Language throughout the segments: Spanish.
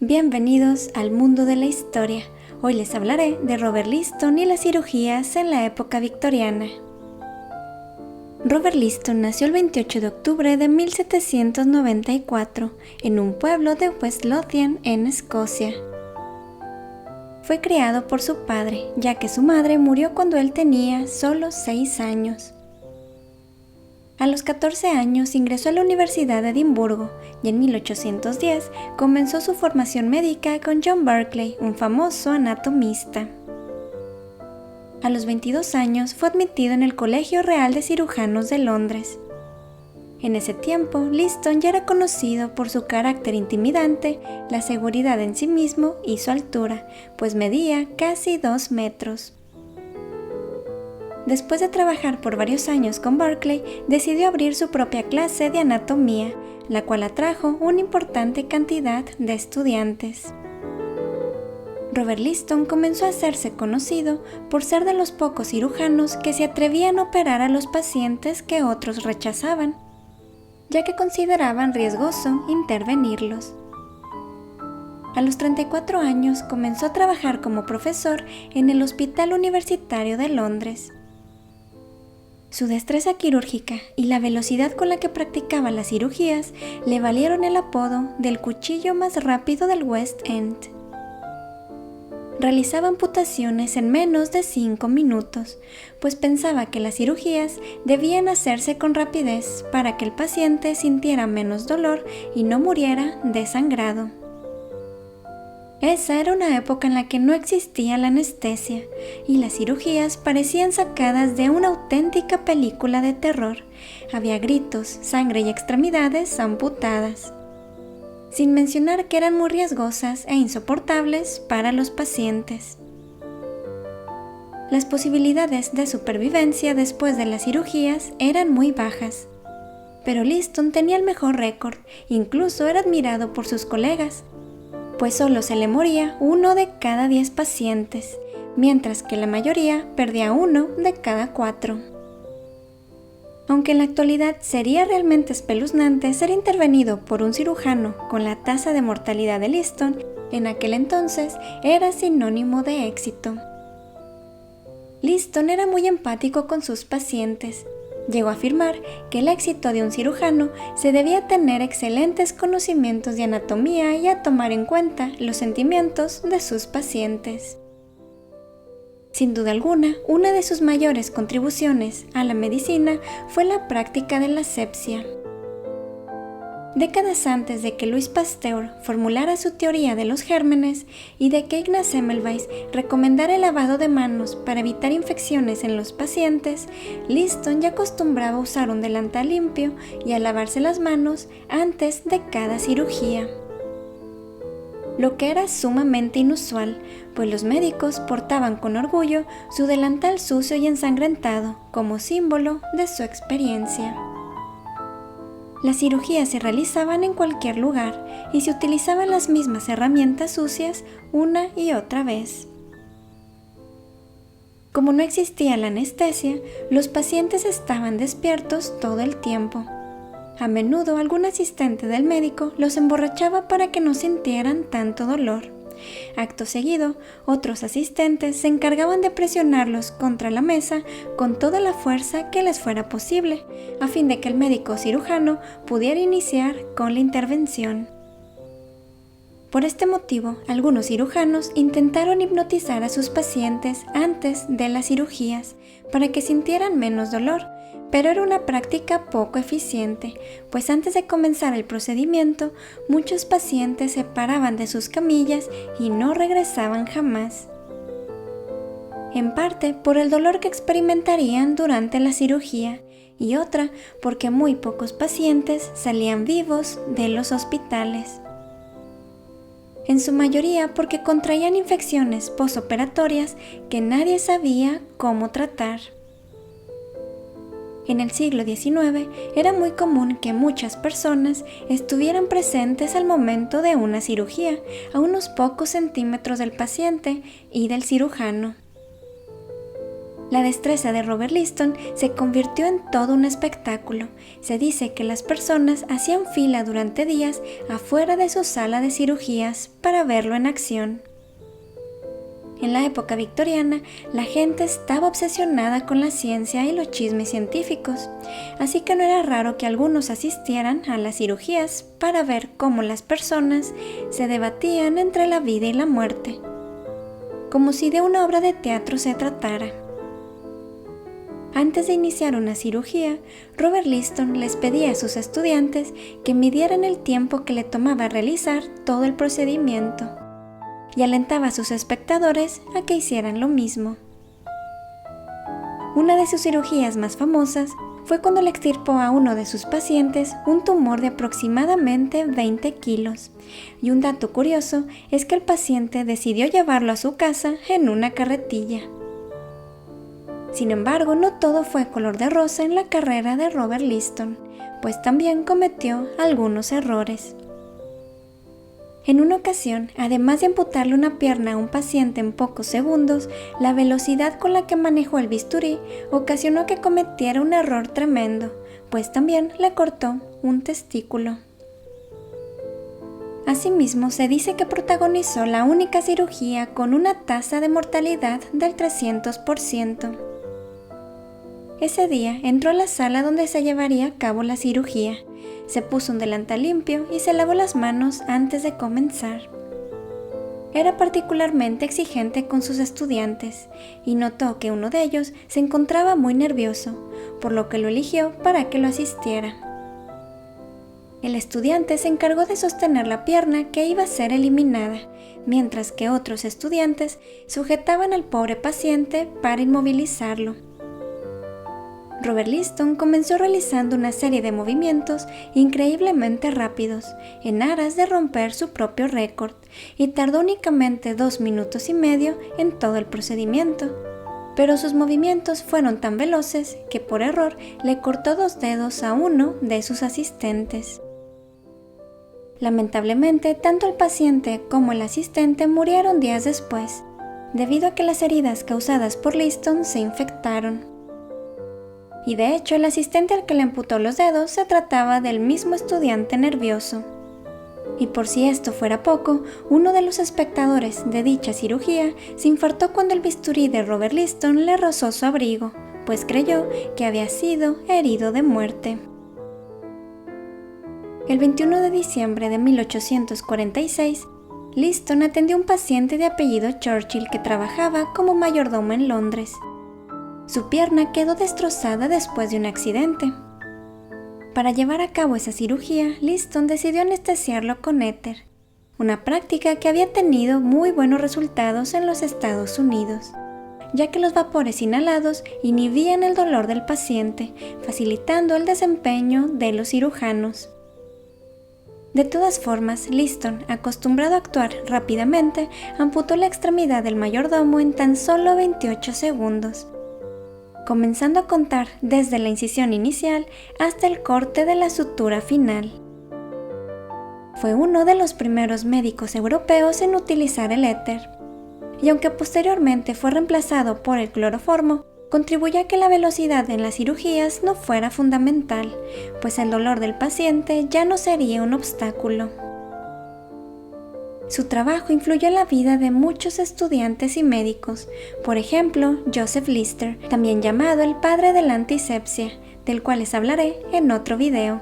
Bienvenidos al mundo de la historia. Hoy les hablaré de Robert Liston y las cirugías en la época victoriana. Robert Liston nació el 28 de octubre de 1794 en un pueblo de West Lothian, en Escocia. Fue criado por su padre, ya que su madre murió cuando él tenía solo 6 años. A los 14 años ingresó a la Universidad de Edimburgo y en 1810 comenzó su formación médica con John Berkeley, un famoso anatomista. A los 22 años fue admitido en el Colegio Real de Cirujanos de Londres. En ese tiempo, Liston ya era conocido por su carácter intimidante, la seguridad en sí mismo y su altura, pues medía casi 2 metros. Después de trabajar por varios años con Berkeley, decidió abrir su propia clase de anatomía, la cual atrajo una importante cantidad de estudiantes. Robert Liston comenzó a hacerse conocido por ser de los pocos cirujanos que se atrevían a operar a los pacientes que otros rechazaban, ya que consideraban riesgoso intervenirlos. A los 34 años comenzó a trabajar como profesor en el Hospital Universitario de Londres. Su destreza quirúrgica y la velocidad con la que practicaba las cirugías le valieron el apodo del cuchillo más rápido del West End. Realizaba amputaciones en menos de 5 minutos, pues pensaba que las cirugías debían hacerse con rapidez para que el paciente sintiera menos dolor y no muriera desangrado. Esa era una época en la que no existía la anestesia y las cirugías parecían sacadas de una auténtica película de terror. Había gritos, sangre y extremidades amputadas. Sin mencionar que eran muy riesgosas e insoportables para los pacientes. Las posibilidades de supervivencia después de las cirugías eran muy bajas. Pero Liston tenía el mejor récord, incluso era admirado por sus colegas, pues solo se le moría 1 de cada 10 pacientes, mientras que la mayoría perdía 1 de cada 4. Aunque en la actualidad sería realmente espeluznante ser intervenido por un cirujano con la tasa de mortalidad de Liston, en aquel entonces era sinónimo de éxito. Liston era muy empático con sus pacientes. Llegó a afirmar que el éxito de un cirujano se debía a tener excelentes conocimientos de anatomía y a tomar en cuenta los sentimientos de sus pacientes. Sin duda alguna, una de sus mayores contribuciones a la medicina fue la práctica de la asepsia. Décadas antes de que Louis Pasteur formulara su teoría de los gérmenes y de que Ignaz Semmelweis recomendara el lavado de manos para evitar infecciones en los pacientes, Liston ya acostumbraba a usar un delantal limpio y a lavarse las manos antes de cada cirugía. Lo que era sumamente inusual, pues los médicos portaban con orgullo su delantal sucio y ensangrentado como símbolo de su experiencia. Las cirugías se realizaban en cualquier lugar y se utilizaban las mismas herramientas sucias una y otra vez. Como no existía la anestesia, los pacientes estaban despiertos todo el tiempo. A menudo algún asistente del médico los emborrachaba para que no sintieran tanto dolor. Acto seguido, otros asistentes se encargaban de presionarlos contra la mesa con toda la fuerza que les fuera posible, a fin de que el médico cirujano pudiera iniciar con la intervención. Por este motivo, algunos cirujanos intentaron hipnotizar a sus pacientes antes de las cirugías para que sintieran menos dolor, pero era una práctica poco eficiente, pues antes de comenzar el procedimiento, muchos pacientes se paraban de sus camillas y no regresaban jamás. En parte por el dolor que experimentarían durante la cirugía, y otra porque muy pocos pacientes salían vivos de los hospitales. En su mayoría porque contraían infecciones posoperatorias que nadie sabía cómo tratar. En el siglo XIX era muy común que muchas personas estuvieran presentes al momento de una cirugía, a unos pocos centímetros del paciente y del cirujano. La destreza de Robert Liston se convirtió en todo un espectáculo. Se dice que las personas hacían fila durante días afuera de su sala de cirugías para verlo en acción. En la época victoriana, la gente estaba obsesionada con la ciencia y los chismes científicos, así que no era raro que algunos asistieran a las cirugías para ver cómo las personas se debatían entre la vida y la muerte, como si de una obra de teatro se tratara. Antes de iniciar una cirugía, Robert Liston les pedía a sus estudiantes que midieran el tiempo que le tomaba realizar todo el procedimiento, y alentaba a sus espectadores a que hicieran lo mismo. Una de sus cirugías más famosas fue cuando le extirpó a uno de sus pacientes un tumor de aproximadamente 20 kilos, y un dato curioso es que el paciente decidió llevarlo a su casa en una carretilla. Sin embargo, no todo fue color de rosa en la carrera de Robert Liston, pues también cometió algunos errores. En una ocasión, además de amputarle una pierna a un paciente en pocos segundos, la velocidad con la que manejó el bisturí ocasionó que cometiera un error tremendo, pues también le cortó un testículo. Asimismo, se dice que protagonizó la única cirugía con una tasa de mortalidad del 300%. Ese día entró a la sala donde se llevaría a cabo la cirugía. Se puso un delantal limpio y se lavó las manos antes de comenzar. Era particularmente exigente con sus estudiantes y notó que uno de ellos se encontraba muy nervioso, por lo que lo eligió para que lo asistiera. El estudiante se encargó de sostener la pierna que iba a ser eliminada, mientras que otros estudiantes sujetaban al pobre paciente para inmovilizarlo. Robert Liston comenzó realizando una serie de movimientos increíblemente rápidos, en aras de romper su propio récord, y tardó únicamente 2 minutos y medio en todo el procedimiento. Pero sus movimientos fueron tan veloces que por error le cortó 2 dedos a uno de sus asistentes. Lamentablemente, tanto el paciente como el asistente murieron días después, debido a que las heridas causadas por Liston se infectaron. Y de hecho, el asistente al que le amputó los dedos se trataba del mismo estudiante nervioso. Y por si esto fuera poco, uno de los espectadores de dicha cirugía se infartó cuando el bisturí de Robert Liston le rozó su abrigo, pues creyó que había sido herido de muerte. El 21 de diciembre de 1846, Liston atendió a un paciente de apellido Churchill que trabajaba como mayordomo en Londres. Su pierna quedó destrozada después de un accidente. Para llevar a cabo esa cirugía, Liston decidió anestesiarlo con éter, una práctica que había tenido muy buenos resultados en los Estados Unidos, ya que los vapores inhalados inhibían el dolor del paciente, facilitando el desempeño de los cirujanos. De todas formas, Liston, acostumbrado a actuar rápidamente, amputó la extremidad del mayordomo en tan solo 28 segundos. Comenzando a contar desde la incisión inicial hasta el corte de la sutura final. Fue uno de los primeros médicos europeos en utilizar el éter, y aunque posteriormente fue reemplazado por el cloroformo, contribuyó a que la velocidad en las cirugías no fuera fundamental, pues el dolor del paciente ya no sería un obstáculo. Su trabajo influyó en la vida de muchos estudiantes y médicos, por ejemplo, Joseph Lister, también llamado el padre de la antisepsia, del cual les hablaré en otro video.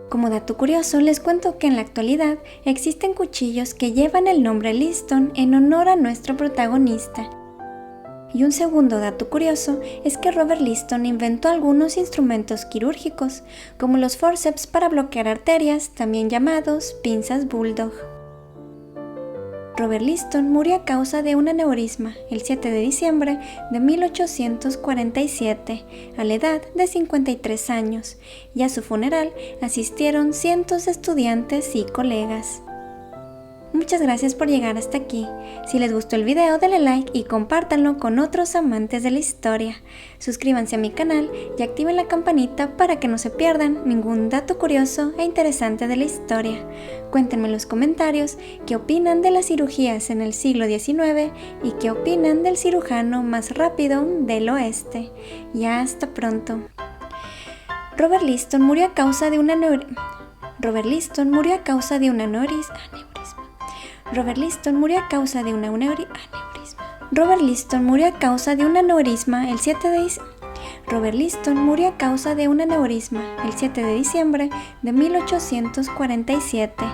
Como dato curioso, les cuento que en la actualidad existen cuchillos que llevan el nombre Liston en honor a nuestro protagonista. Y un segundo dato curioso es que Robert Liston inventó algunos instrumentos quirúrgicos, como los forceps para bloquear arterias, también llamados pinzas bulldog. Robert Liston murió a causa de un aneurisma el 7 de diciembre de 1847, a la edad de 53 años, y a su funeral asistieron cientos de estudiantes y colegas. Muchas gracias por llegar hasta aquí. Si les gustó el video, denle like y compártanlo con otros amantes de la historia. Suscríbanse a mi canal y activen la campanita para que no se pierdan ningún dato curioso e interesante de la historia. Cuéntenme en los comentarios qué opinan de las cirugías en el siglo XIX y qué opinan del cirujano más rápido del oeste. Y hasta pronto. Robert Liston murió a causa de un aneurisma. Robert Liston murió a causa de un aneurisma. Robert Liston murió a causa de un aneurisma. Robert Liston murió a causa de un aneurisma el 7 de diciembre. Robert Liston murió a causa de un aneurisma el 7 de diciembre de 1847.